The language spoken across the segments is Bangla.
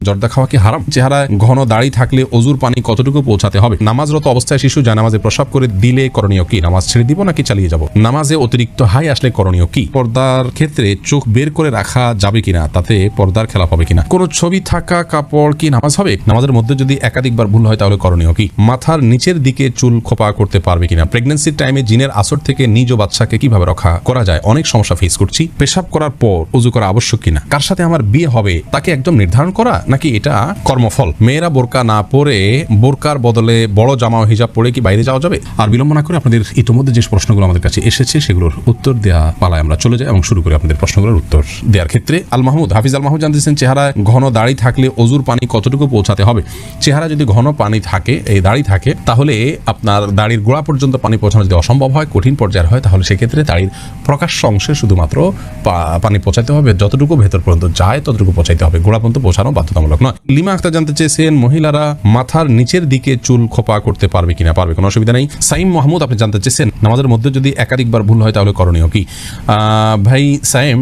জর্দা খাওয়া কি হারাম? চেহারায় ঘন দাড়ি থাকলে অজুর পানি কতটুকু পৌঁছাতে হবে? নামাজরত অবস্থায় শিশু জানামাজে প্রস্রাব করে দিলে করণীয় কি? নামাজ ছেড়ে দিব নাকি চালিয়ে যাব? নামাজে অতিরিক্ত হাই আসলে করণীয় কি? পর্দার ক্ষেত্রে চোখ বের করে রাখা যাবে কিনা, তাতে পর্দার খেলাপ হবে কিনা? কোন ছবি থাকা কাপড় কি নামাজ হবে? নামাজের মধ্যে যদি একাধিকবার ভুল হয় তাহলে করণীয় কি? মাথার নিচের দিকে চুল খোপা করতে পারবে কিনা? প্রেগন্যান্সির টাইমে জিনের আসর থেকে নিজ ও বাচ্চাকে কিভাবে রক্ষা করা যায়? অনেক সমস্যা ফেস করছি। পেশাব করার পর ওযু করা আবশ্যক কিনা? কার সাথে আমার বিয়ে হবে তাকে একদম নির্ধারণ করা নাকি এটা কর্মফল? মেয়েরা বোরকা না পরে বোরকার বদলে বড় জামা ও হিজাব পরে কি বাইরে যাওয়া যাবে? আর বিলম্ব না করে আপনাদের ইতিমধ্যে যে প্রশ্নগুলো আমাদের কাছে এসেছে সেগুলোর উত্তর দেওয়া পালায় আমরা চলে যাই এবং শুরু করি আপনাদের প্রশ্নগুলোর উত্তর দেওয়ার ক্ষেত্রে। হাফিজ আল মাহমুদ জানতেছেন, চেহারায় ঘন দাড়ি থাকলে অজুর পানি কতটুকু পৌঁছাতে হবে? চেহারা যদি ঘন পানি থাকে, এই দাড়ি থাকে, তাহলে আপনার দাড়ির গোড়া পর্যন্ত পানি পৌঁছানো যদি অসম্ভব হয়, কঠিন পর্যায়ের হয়, তাহলে সেক্ষেত্রে দাড়ির প্রকাশ্য অংশে শুধুমাত্র পানি পৌঁছাতে হবে। যতটুকু ভেতর পর্যন্ত যায় ততটুকু পৌঁছাইতে হবে, গোড়া পর্যন্ত পৌঁছানো বাধ্যতামূলক নয়। লিমা আক্তার জানতে চেয়েছেন, মহিলারা মাথার নিচের দিকে চুল খোপা করতে পারবে কিনা? পারবে, কোনো অসুবিধা নেই। সাইম মাহমুদ আপনি জানতে চেয়েছেন, নামাজের মধ্যে যদি একাধিকবার ভুল হয় তাহলে করণীয় কি? ভাই সাইম,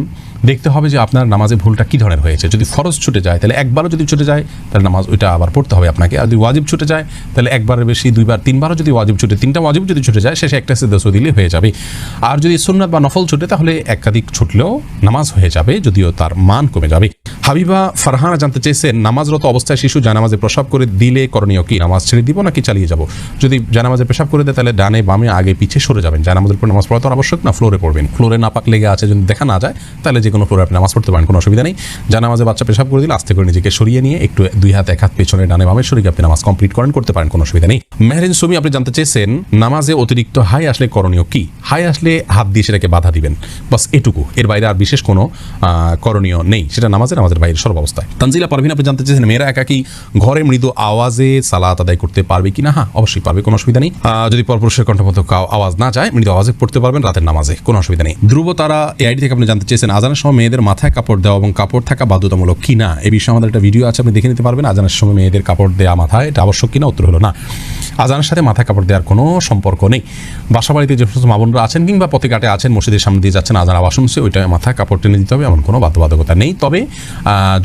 দেখতে হবে যে আপনার নামাজে ভুলটা কি ধরনের হয়েছে। যদি ফরজ ছুটে যায় তাহলে একবারও যদি ছুটে যায় তাহলে নামাজ ওইটা আবার পড়তে হবে আপনাকে। আর যদি ওয়াজিব ছুটে যায় তাহলে একবারের বেশি দুইবার তিনবারও যদি ওয়াজিব ছুটে, তিনটা ওয়াজিব যদি ছুটে যায় শেষে একটা সিজদা দিলে হয়ে যাবে। আর যদি সুন্নাত বা নফল ছুটে তাহলে একাধিক ছুটলেও নামাজ হয়ে যাবে, যদিও তার মান কমে যাবে। হাবিবা ফারহানা জানতে চেয়েছেন, নামাজরত অবস্থায় শিশু জানামাজে প্রস্রাব করে দিলে করণীয় কি? নামাজ ছেড়ে দিব নাকি চালিয়ে যাব? যদি জানামাজে পেশাব করে দেয় তাহলে ডানে বামে আগে পিছে সরে যাবেন। জানামাজের পর নামাজ পড়া তো আবশ্যক না, ফ্লোরে পড়বেন। ফ্লোরে নাপাক লেগে আছে যদি দেখা না যায় তাহলে যে কোনো ফ্লোরে আপনি নামাজ পড়তে পারেন, কোনো অসুবিধা নেই। জানামাজে বাচ্চা পেশাব করে দিলে আস্তে করে নিজেকে সরিয়ে নিয়ে একটু দুই হাত এক হাত পেছনে ডানে বামে সরিয়ে আপনি নামাজ কমপ্লিট করতে পারেন, কোনো অসুবিধা নেই। মেহরিন সুমি আপনি জানতে চেয়েছেন, নামাজে অতিরিক্ত হাই আসলে করণীয় কি? হাই আসলে হাত দিয়ে সেটাকে বাধা দিবেন, বাস এটুকু, এর বাইরে আর বিশেষ কোনো করণীয় নেই। সেটা নামাজের বাইরের সর্বাবস্থায়। তানজিলা পারভিন আপনি জানতে চেয়েছেন, মেয়েরা একাকি ঘরে মৃদু আওয়াজে সালাত আদায় করতে পারবে কিনা? হ্যাঁ, অবশ্যই পারবে, কোনো অসুবিধা নেই। যদি পরপুরুষের কণ্ঠমত আওয়াজ না যায় মৃদু আওয়াজে পড়তে পারবেন রাতের নামাজে, কোনো অসুবিধা নেই। ধ্রুব তারা এআইডি থেকে আপনি জানতে চেয়েছেন, আজানের সময় মেয়েদের মাথায় কাপড় দেওয়া এবং কাপড় থাকা বাধ্যতামূলক কিনা? এই বিষয়ে আমাদের একটা ভিডিও আছে, আপনি দেখে নিতে পারবেন। আজানের সময় মেয়েদের কাপড় দেওয়া মাথায় এটা আবশ্যক কিনা? উত্তর হলো না। আজানের সাথে মাথায় কাপড় দেওয়ার কোনো সম্পর্ক নেই। বাসা বাড়িতে যে সমস্ত মা বোনরা আছেন কিংবা পথে ঘাটে আছেন, মসজিদের সামনে দিয়ে যাচ্ছেন, আজান আওয়াজ শুনছে, ওইটা মাথায় কাপড় টেনে দিতে হবে, এমন কোনো বাধ্যবাধকতা নেই। তবে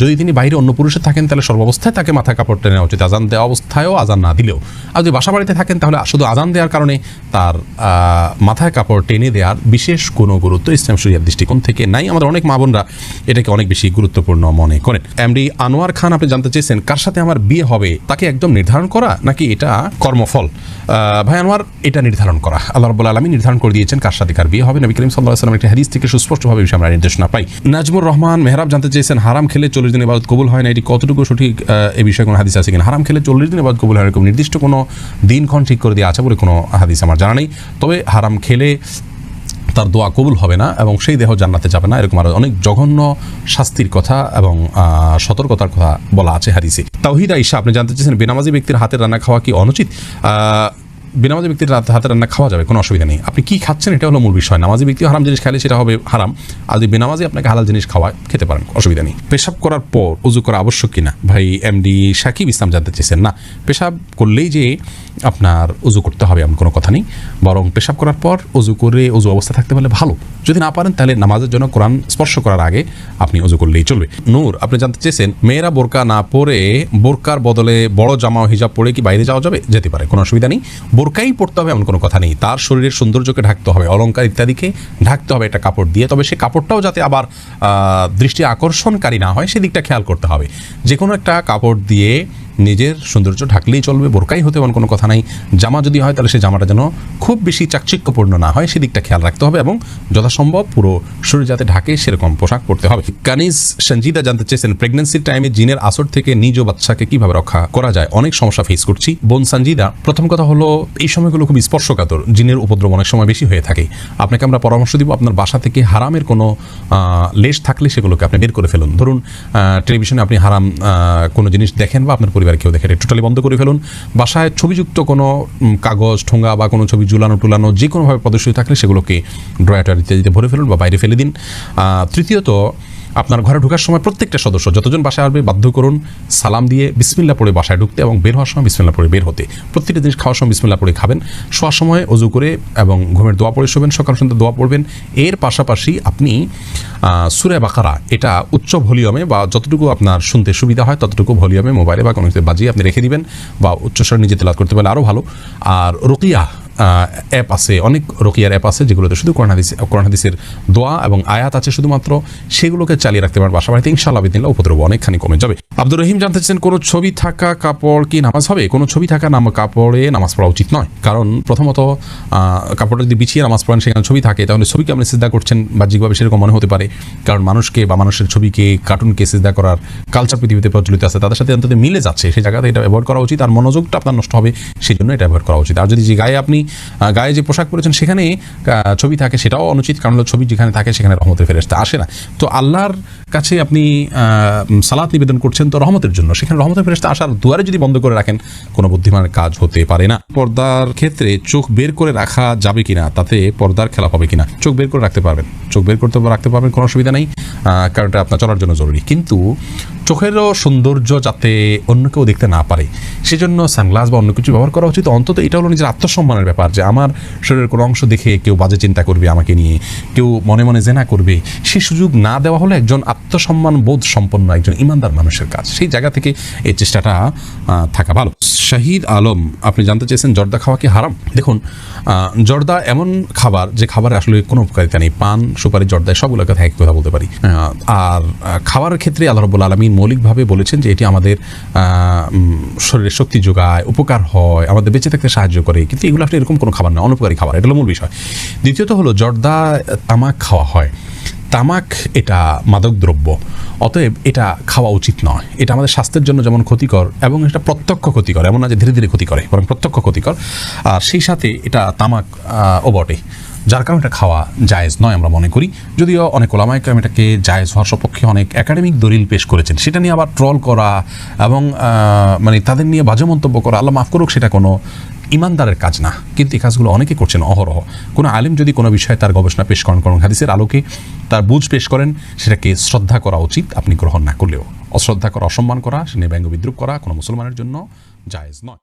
যদি তিনি বাইরে অন্য পুরুষে থাকেন তাহলে সর্বাবস্থায় তাকে মাথায় কাপড় টেনে নেওয়া উচিত, আজান দেওয়া অবস্থায়ও আজান না দিলেও। আর যদি বাসা বাড়িতে থাকেন তাহলে শুধু আজান দেওয়ার কারণে তার মাথায় কাপড় টেনে দেওয়ার বিশেষ কোনো গুরুত্ব ইসলাম শরিয়ার দৃষ্টিকোণ থেকে নাই। আমাদের অনেক মা বোনরা এটাকে অনেক বেশি গুরুত্বপূর্ণ মনে করেন। এমডি আনোয়ার খান আপনি জানতে চেয়েছেন, কার সাথে আমার বিয়ে হবে তাকে একদম নির্ধারণ করা নাকি এটা কর্মফল? ভাই আনোয়ার, এটা নির্ধারণ করা, আল্লাহ রাব্বুল আলামিন নির্ধারণ করে দিয়েছেন কার সাথে কার বিয়ে হবে। নবী করিম সাল্লাল্লাহু আলাইহি ওয়াসাল্লাম একটা হাদিস থেকে সুস্পষ্টভাবে বিষয়ে আমরা নির্দেশনা পাই। নাজমুর রহমান মেহরাব জানতে চেয়েছেন, হারাম খেলে 40 দিন ইবাদত কবুল হয় না, এটি কতটুকু সঠিক? এই বিষয়ে কোনো হাদিস আছে কিনা? হারাম খেলে 40 দিন ইবাদত কবুল হয় এরকম নির্দিষ্ট কোনো দিনক্ষণ ঠিক করে দেওয়া আছে বলে কোনো হাদিস আমার জানা নেই। তবে হারাম খেলে তার দোয়া কবুল হবে না এবং সেই দেহ জান্নাতে যাবে না, এরকম আরো অনেক জঘন্য শাস্তির কথা এবং সতর্কতার কথা বলা আছে হাদিসে। তাওহিদ আয়েশা আপনি জানতে চেয়েছেন, বেনামাজি ব্যক্তির হাতের রান্না খাওয়া কি অনুচিত? বেনামাজি ব্যক্তির হাতে রান্না খাওয়া যাবে, কোনো অসুবিধা নেই। আপনি কি খাচ্ছেন এটা হলো মূল বিষয়। নামাজি ব্যক্তি হারাম জিনিস খাইলে সেটা হবে হারাম, আর যদি বেনামাজি আপনাকে হালাল জিনিস খাওয়ায় খেতে পারেন, অসুবিধা নেই। পেশাব করার পর ওযু করা আবশ্যক কিনা? ভাই এমডি সাকিব ইসলাম জানতে চেয়েছেন, না, পেশাব করলেই যে আপনার ওযু করতে হবে এমন কোনো কথা নেই, বরং পেশাব করার পর ওযু করে ওযু অবস্থা থাকতে পারলে ভালো। যদি না পারেন তাহলে নামাজের জন্য কোরআন স্পর্শ করার আগে আপনি ওযু করলেই চলবে। নূর আপনি জানতে চেয়েছেন, মেয়েরা বোরকা না পরে বোরকার বদলে বড় জামা ও হিজাব পরে কি বাইরে যাওয়া যাবে? যেতে পারে, কোনো অসুবিধা নেই। বোরকাই পড়তে হবে এমন কোনো কথা নেই, তার শরীরের সৌন্দর্যকে ঢাকতে হবে, অলংকার ইত্যাদিকে ঢাকতে হবে একটা কাপড় দিয়ে। তবে সে কাপড়টাও যাতে আবার দৃষ্টি আকর্ষণকারী না হয় সেদিকটা খেয়াল করতে হবে। যে কোনো একটা কাপড় দিয়ে নিজের সৌন্দর্য ঢাকলেই চলবে, বোরকাই হতে এমন কোনো কথা নাই। জামা যদি হয় তাহলে সেই জামাটা যেন খুব বেশি চাকচিক্যপূর্ণ না হয় সেদিকটা খেয়াল রাখতে হবে এবং যথাসম্ভব পুরো শরীর যাতে ঢাকে সেরকম পোশাক পরতে হবে। কানিজ সঞ্জিদা জানতে চেয়েছেন, প্রেগন্যান্সির টাইমে জিনের আসর থেকে নিজ ও বাচ্চাকে কিভাবে রক্ষা করা যায়? অনেক সমস্যা ফেস করছি। বোন সঞ্জিদা, প্রথম কথা হলো এই সময়গুলো খুব স্পর্শকাতর, জিনের উপদ্রব অনেক সময় বেশি হয়ে থাকে। আপনাকে আমরা পরামর্শ দিব, আপনার বাসা থেকে হারামের কোনো লেশ থাকলে সেগুলোকে আপনি বের করে ফেলুন। ধরুন টেলিভিশনে আপনি হারাম কোনো জিনিস দেখেন বা আপনার পরিবার কেউ দেখে, টোটালি বন্ধ করে ফেলুন। বাসায় ছবিযুক্ত কোনো কাগজ ঠোঙ্গা বা কোনো ছবি ঝুলানো টুলানো যে কোনোভাবে প্রদর্শিত থাকলে সেগুলোকে ড্রয়ার ইত্যাদিতে ভরে ফেলুন বা বাইরে ফেলে দিন। তৃতীয়ত আপনার ঘরে ঢোকার সময় প্রত্যেকটা সদস্য যতজন বাসায় আসবে বাধ্য করুন সালাম দিয়ে বিসমিল্লাহ পড়ে বাসায় ঢুকতে এবং বের হওয়ার সময় বিসমিল্লাহ পড়ে বের হতে। প্রত্যেকটা জিনিস খাওয়ার সময় বিসমিল্লাহ পড়ে খাবেন, শোয়ার সময় অজু করে এবং ঘুমের দোয়া পড়ে শোবেন, সকাল সন্ধ্যা দোয়া পড়বেন। এর পাশাপাশি আপনি সূরা বাকারা এটা উচ্চ ভলিউমে বা যতটুকু আপনার শুনতে সুবিধা হয় ততটুকু ভলিউমে মোবাইলে বা কোনো কিছু বাজিয়ে আপনি রেখে দিবেন, বা উচ্চস্বরে নিজে তেলাওয়াত করতে পারলে আরও ভালো। আর রুকিয়া অ্যাপ আছে, অনেক রুকিয়ার অ্যাপ আছে যেগুলোতে শুধু কোরআন হাদিসের দোয়া এবং আয়াত আছে শুধুমাত্র, সেগুলোকে চালিয়ে রাখতে পারেন বাসা বাড়িতে, ইনশাআল্লাহ বিদিনিল্লাহ উপদ্রব অনেকখানি কমে যাবে। আব্দুর রহিম জানতে চাচ্ছেন কোনো ছবি থাকা কাপড় কি নামাজ হবে? কোনো ছবি থাকা কাপড়ে নামাজ পড়া উচিত নয়, কারণ প্রথমত কাপড়টা যদি বিছিয়ে নামাজ পড়েন সেখানে ছবি থাকে তাহলে ছবিকে আপনি সিজদা করছেন বাহ্যিকভাবে সেরকম মনে হতে পারে, কারণ মানুষকে বা মানুষের ছবিকে কার্টুনকে সিজদা করার কালচার পৃথিবীতে প্রচলিত আছে, তাদের সাথে অন্তত মিলে যাচ্ছে, সেই জায়গাতে এটা অ্যাভয়েড করা উচিত। আর মনোযোগটা আপনার নষ্ট হবে, সেই জন্য এটা অ্যাভয়েড করা উচিত। আর যদি যে গায়ে যে পোশাক পরেছেন সেখানে ছবি থাকে সেটাও অনুচিত, কারণ ছবি যেখানে থাকে সেখানে রহমতের ফেরেশতা আসে না। তো আল্লাহর কাছে আপনি সালাত নিবেদন করছেন তো রহমতের জন্য, সেখানে রহমতের ফেরেশতা আসার দুয়ারে যদি বন্ধ করে রাখেন কোনো বুদ্ধিমানের কাজ হতে পারে না। পর্দার ক্ষেত্রে চোখ বের করে রাখা যাবে কিনা, তাতে পর্দার খেলাপ হবে কিনা? চোখ বের করে রাখতে পারবেন, চোখ বের করতে রাখতে পারবেন, কোনো অসুবিধা নেই, কারণ এটা আপনার চলার জন্য জরুরি। কিন্তু চোখেরও সৌন্দর্য যাতে অন্য কেউ দেখতে না পারে সেজন্য সানগ্লাস বা অন্য কিছু ব্যবহার করা উচিত। অন্তত এটা হলো নিজের আত্মসম্মানের ব্যাপার, যে আমার শরীরের কোনো অংশ দেখে কেউ বাজে চিন্তা করবে আমাকে নিয়ে, কেউ মনে মনে জেনা করবে, সেই সুযোগ না দেওয়া হলো একজন আত্মসম্মান বোধ সম্পন্ন একজন ইমানদার মানুষের কাজ। সেই জায়গা থেকে এই চেষ্টাটা থাকা ভালো। শাহিদ আলম আপনি জানতে চেয়েছেন জর্দা খাওয়া কি হারাম? দেখুন, জর্দা এমন খাবার যে খাবারে আসলে কোনো উপকারিতা নেই। পান, সুপারি, জর্দা সবগুলোর কথা একই কথা বলতে পারি। আর খাবারের ক্ষেত্রে আল্লাহ রাব্বুল আলামিন মৌলিকভাবে বলেছেন যে এটি আমাদের শরীরে শক্তি যোগায়, উপকার হয়, আমাদের বেঁচে থাকতে সাহায্য করে, কিন্তু এগুলো আসলে এরকম কোনো খাবার না, অনুপকারী খাবার, এটা হলো মূল বিষয়। দ্বিতীয়ত হলো জর্দা তামাক খাওয়া হয়, তামাক এটা মাদক দ্রব্য, অতএব এটা খাওয়া উচিত নয়। এটা আমাদের স্বাস্থ্যের জন্য যেমন ক্ষতিকর এবং এটা প্রত্যক্ষ ক্ষতিকর, এমন না যে ধীরে ধীরে ক্ষতি করে, বরং প্রত্যক্ষ ক্ষতিকর। আর সেই সাথে এটা তামাক ও বটে, যার কারণে এটা খাওয়া জায়েজ নয় আমরা মনে করি। যদিও অনেক ওলামায়ে কেরাম এটাকে জায়েজ হওয়ার সপক্ষে অনেক একাডেমিক দলিল পেশ করেছেন, সেটা নিয়ে আবার ট্রল করা এবং মানে তাদের নিয়ে বাজে মন্তব্য করা, আল্লাহ মাফ করুক, সেটা কোনো ইমানদারের কাজ না। কিন্তু এই কাজগুলো অনেকে করছেন অহরহ। কোনো আলিম যদি কোনো বিষয়ে তার গবেষণা পেশ করেন, কোন হাদিসের আলোকে তার বুঝ পেশ করেন, সেটাকে শ্রদ্ধা করা উচিত আপনি গ্রহণ না করলেও। অশ্রদ্ধা করা, অসম্মান করা, সে নিয়ে ব্যঙ্গ বিদ্রুপ করা কোনো মুসলমানের জন্য জায়েজ নয়।